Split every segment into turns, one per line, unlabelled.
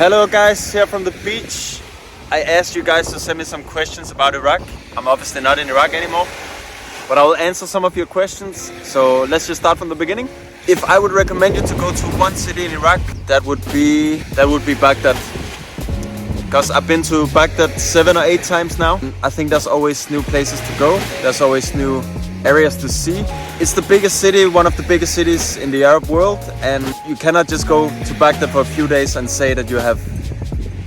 Hello guys, here from the beach. I asked you guys to send me some questions about Iraq. I'm obviously not in Iraq anymore, but I will answer some of your questions. So let's just start from the beginning. If I would recommend you to go to one city in Iraq, that would be Baghdad. Because I've been to Baghdad 7 or 8 times now. I think there's always new places to go. There's always new areas to see. It's the biggest city, one of the biggest cities in the Arab world, and you cannot just go to Baghdad for a few days and say that you have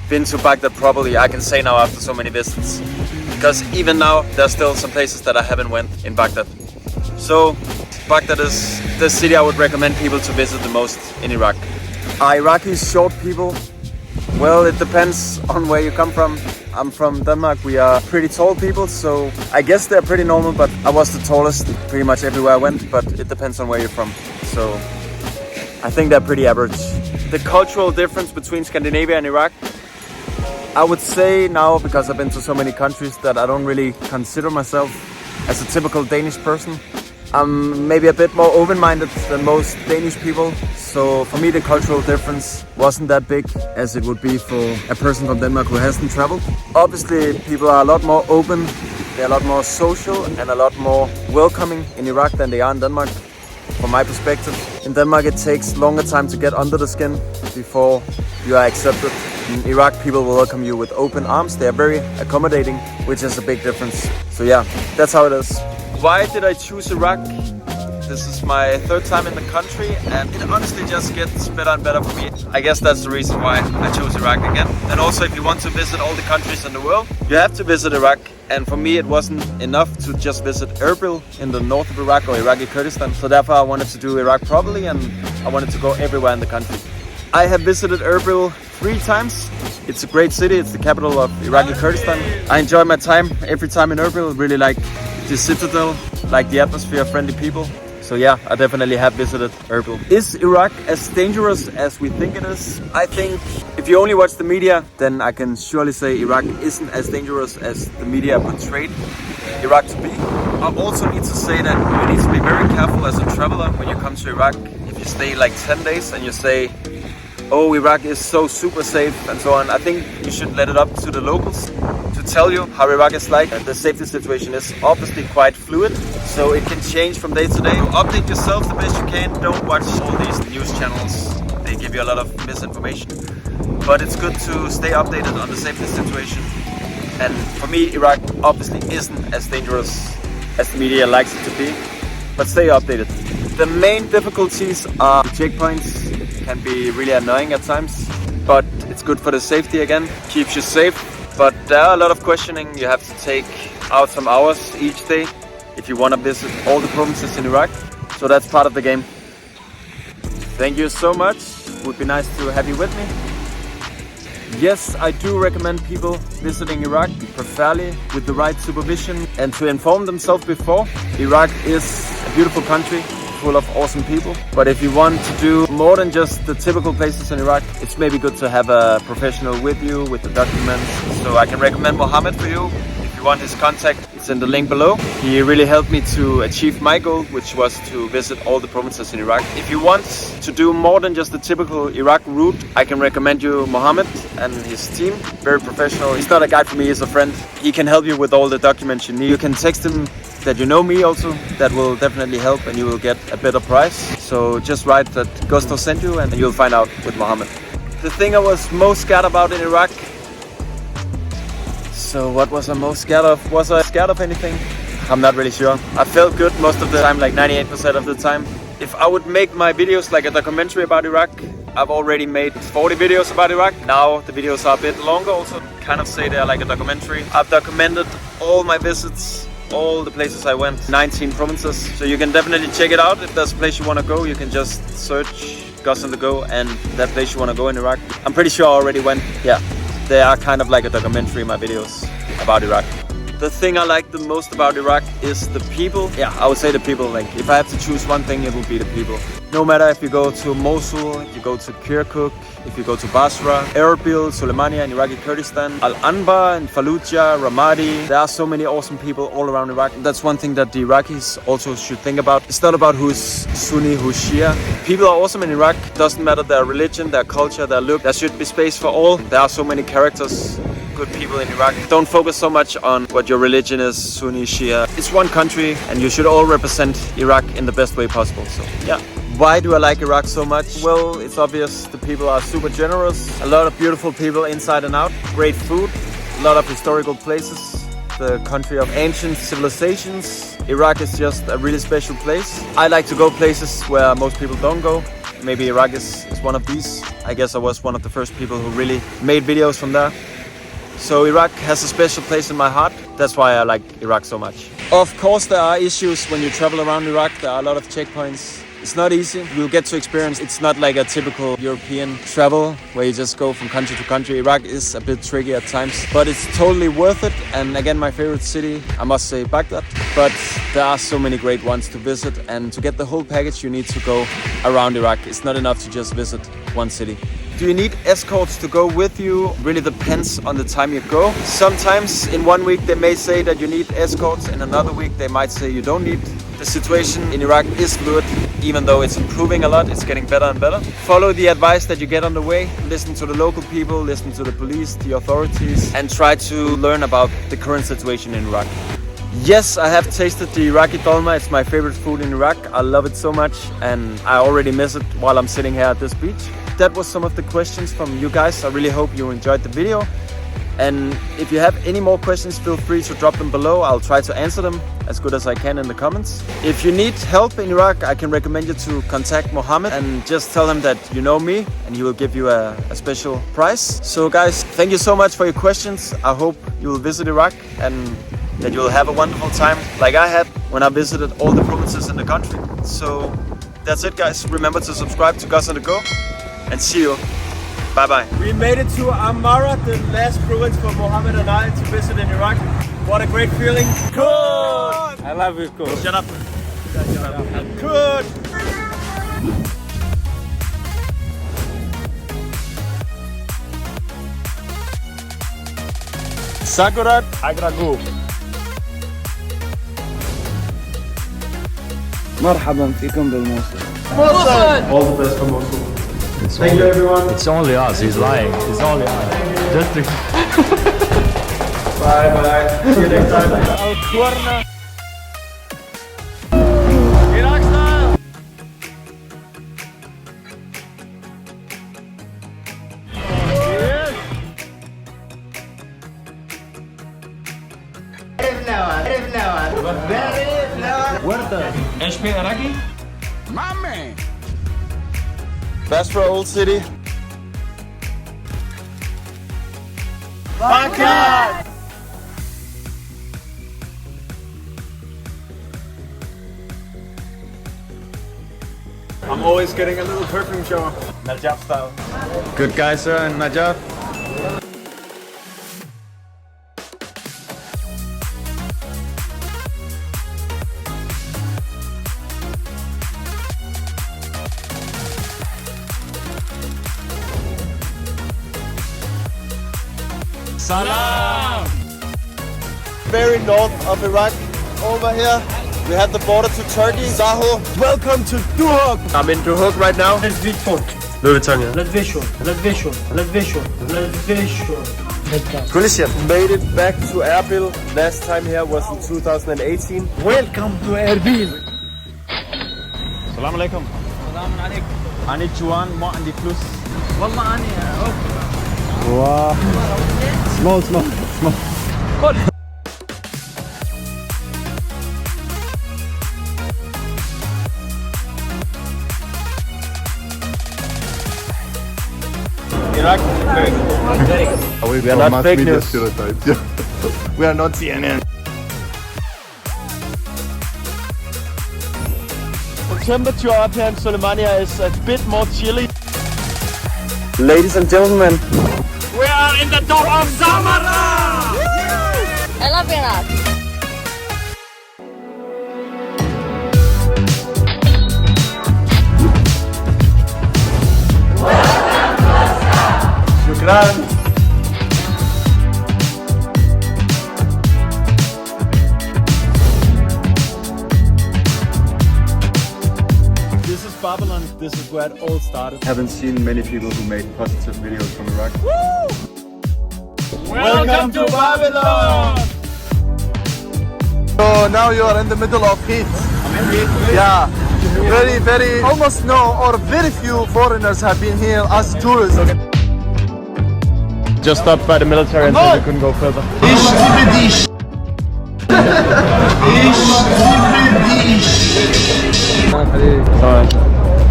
been to Baghdad properly. I can say now after so many visits, because even now there's still some places that I haven't went in Baghdad. So Baghdad is the city I would recommend people to visit the most in Iraq. Are Iraqis short people? Well, it depends on where you come from. I'm from Denmark. We are pretty tall people, so I guess they're pretty normal, but I was the tallest pretty much everywhere I went, but it depends on where you're from. So I think they're pretty average. The cultural difference between Scandinavia and Iraq, I would say now, because I've been to so many countries, that I don't really consider myself as a typical Danish person. I'm maybe a bit more open-minded than most Danish people. So for me, the cultural difference wasn't that big as it would be for a person from Denmark who hasn't traveled. Obviously, people are a lot more open, they're a lot more social and a lot more welcoming in Iraq than they are in Denmark, from my perspective. In Denmark, it takes longer time to get under the skin before you are accepted. In Iraq, people will welcome you with open arms. They are very accommodating, which is a big difference. So yeah, that's how it is. Why did I choose Iraq? This is my 3rd time in the country, and it honestly just gets better and better for me. I guess that's the reason why I chose Iraq again. And also, if you want to visit all the countries in the world, you have to visit Iraq. And for me, it wasn't enough to just visit Erbil in the north of Iraq or Iraqi Kurdistan. So therefore, I wanted to do Iraq properly, and I wanted to go everywhere in the country. I have visited Erbil 3 times. It's a great city. It's the capital of Iraqi Kurdistan. I enjoy my time every time in Erbil. Really like the citadel, like the atmosphere, friendly people. So yeah, I definitely have visited Erbil. Is Iraq as dangerous as we think it is? I think if you only watch the media, then I can surely say Iraq isn't as dangerous as the media portrayed Iraq to be. I also need to say that you need to be very careful as a traveler when you come to Iraq. If you stay like 10 days and you say, oh, Iraq is so super safe and so on, I think you should let it up to the locals to tell you how Iraq is like. The safety situation is obviously quite fluid, so it can change from day to day. Update yourself the best you can. Don't watch all these news channels. They give you a lot of misinformation. But it's good to stay updated on the safety situation. And for me, Iraq obviously isn't as dangerous as the media likes it to be. But stay updated. The main difficulties are checkpoints. Can be really annoying at times, but it's good for the safety again, keeps you safe. But there are a lot of questioning. You have to take out some hours each day if you want to visit all the provinces in Iraq. So that's part of the game. Thank you so much. It would be nice to have you with me. Yes, I do recommend people visiting Iraq, preferably with the right supervision and to inform themselves before. Iraq is a beautiful country, full of awesome people. But if you want to do more than just the typical places in Iraq, it's maybe good to have a professional with you with the documents. So I can recommend Mohammed for you. If you want his contact, it's in the link below. He really helped me to achieve my goal, which was to visit all the provinces in Iraq. If you want to do more than just the typical Iraq route, I can recommend you Mohammed and his team. Very professional. He's not a guide for me, he's a friend. He can help you with all the documents you need. You can text him that you know me also. That will definitely help and you will get a better price. So just write that Gustav sent you and you'll find out with Mohammed. The thing I was most scared about in Iraq. So what was I most scared of? Was I scared of anything? I'm not really sure. I felt good most of the time, like 98% of the time. If I would make my videos like a documentary about Iraq, I've already made 40 videos about Iraq. Now the videos are a bit longer also. Kind of say they're like a documentary. I've documented all my visits, all the places I went, 19 provinces. So you can definitely check it out. If there's a place you want to go, you can just search Gus on the Go and that place you want to go in Iraq. I'm pretty sure I already went. Yeah, they are kind of like a documentary, my videos about Iraq. The thing I like the most about Iraq is the people. Yeah, I would say the people. Like, if I have to choose one thing, it would be the people. No matter if you go to Mosul, if you go to Kirkuk, if you go to Basra, Erbil, Suleimania in Iraqi Kurdistan, Al-Anbar and Fallujah, Ramadi. There are so many awesome people all around Iraq. That's one thing that the Iraqis also should think about. It's not about who's Sunni, who's Shia. People are awesome in Iraq. Doesn't matter their religion, their culture, their look. There should be space for all. There are so many characters, good people in Iraq. Don't focus so much on what your religion is, Sunni, Shia. It's one country and you should all represent Iraq in the best way possible. So yeah. Why do I like Iraq so much? Well, it's obvious the people are super generous. A lot of beautiful people inside and out. Great food. A lot of historical places. The country of ancient civilizations. Iraq is just a really special place. I like to go places where most people don't go. Maybe Iraq is one of these. I guess I was one of the first people who really made videos from there. So Iraq has a special place in my heart. That's why I like Iraq so much. Of course there are issues when you travel around Iraq. There are a lot of checkpoints. It's not easy. You'll get to experience. It's not like a typical European travel where you just go from country to country. Iraq is a bit tricky at times, but it's totally worth it. And again, my favorite city, I must say Baghdad. But there are so many great ones to visit, and to get the whole package, you need to go around Iraq. It's not enough to just visit one city. Do you need escorts to go with you? Really depends on the time you go. Sometimes in one week they may say that you need escorts, in another week they might say you don't need. The situation in Iraq is fluid, even though it's improving a lot, it's getting better and better. Follow the advice that you get on the way, listen to the local people, listen to the police, the authorities, and try to learn about the current situation in Iraq. Yes, I have tasted the Iraqi dolma. It's my favorite food in Iraq. I love it so much and I already miss it while I'm sitting here at this beach. That was some of the questions from you guys. I really hope you enjoyed the video. And if you have any more questions, feel free to drop them below. I'll try to answer them as good as I can in the comments. If you need help in Iraq, I can recommend you to contact Mohammed and just tell him that you know me and he will give you a special price. So guys, thank you so much for your questions. I hope you will visit Iraq and that you will have a wonderful time like I had when I visited all the provinces in the country. So that's it guys. Remember to subscribe to Gus on the Go and see you. Bye bye. We made it to Amara, the last province for Mohammed and I to visit in Iraq. What a great feeling. Good! I love you, good. Shut up. Good! Sakurat Agragu.
مرحبا فيكم بالموصل.
All the best for Mosul. Thank you everyone.
It's only us, he's lying. It's only us. Just to...
Bye bye. See you next time. Al-Kwarna. Iraq style.
ايش في عراقي؟
Mommy!
Basra Old City. Baghdad! I'm always getting a little perfume shower. Najaf style. Good guys, sir, in Najaf.
Salam!
Very north of Iraq, over here, we have the border to Turkey, Zaho. Welcome to Duhok. I'm in Duhok right now.
Let's be short.
Let's be made it back to Erbil. Last time here was in 2018.
Welcome to Erbil.
Salam alaikum.
Salam alaikum.
Ani Juan, mo andi plus.
والله أنا
Wow. Small.
Iraq,
We
are not fake news.
Stereotypes. We are not CNN.
The temperature up here in Suleimania is a bit more chilly. Ladies and gentlemen,
We are in the door of Samara!
I love Iraq.
Shukran.
This is Babylon. This is where it all started.
Haven't seen many people who make positive videos from Iraq.
Welcome to Babylon!
So now you are in the middle of heat. Yeah. Very, almost no or very few foreigners have been here as tourists.
Just stopped by the military and said we couldn't go further.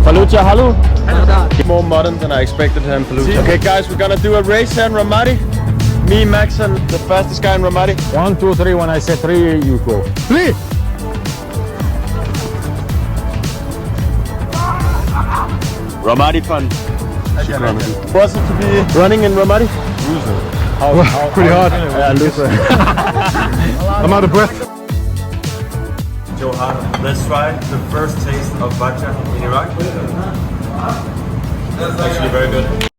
Fallujah, hello. More modern than I expected here in Fallujah. Okay guys, we're gonna do a race here in Ramadi. Me, Max and the fastest guy in Ramadi.
1, 2, 3. When I say 3, you go. 3!
Ramadi fun. Was it to be running in Ramadi?
Pretty hard.
Yeah, loser.
I'm out of breath.
Johan, let's try the first taste of bacha in Iraq. It's actually very good.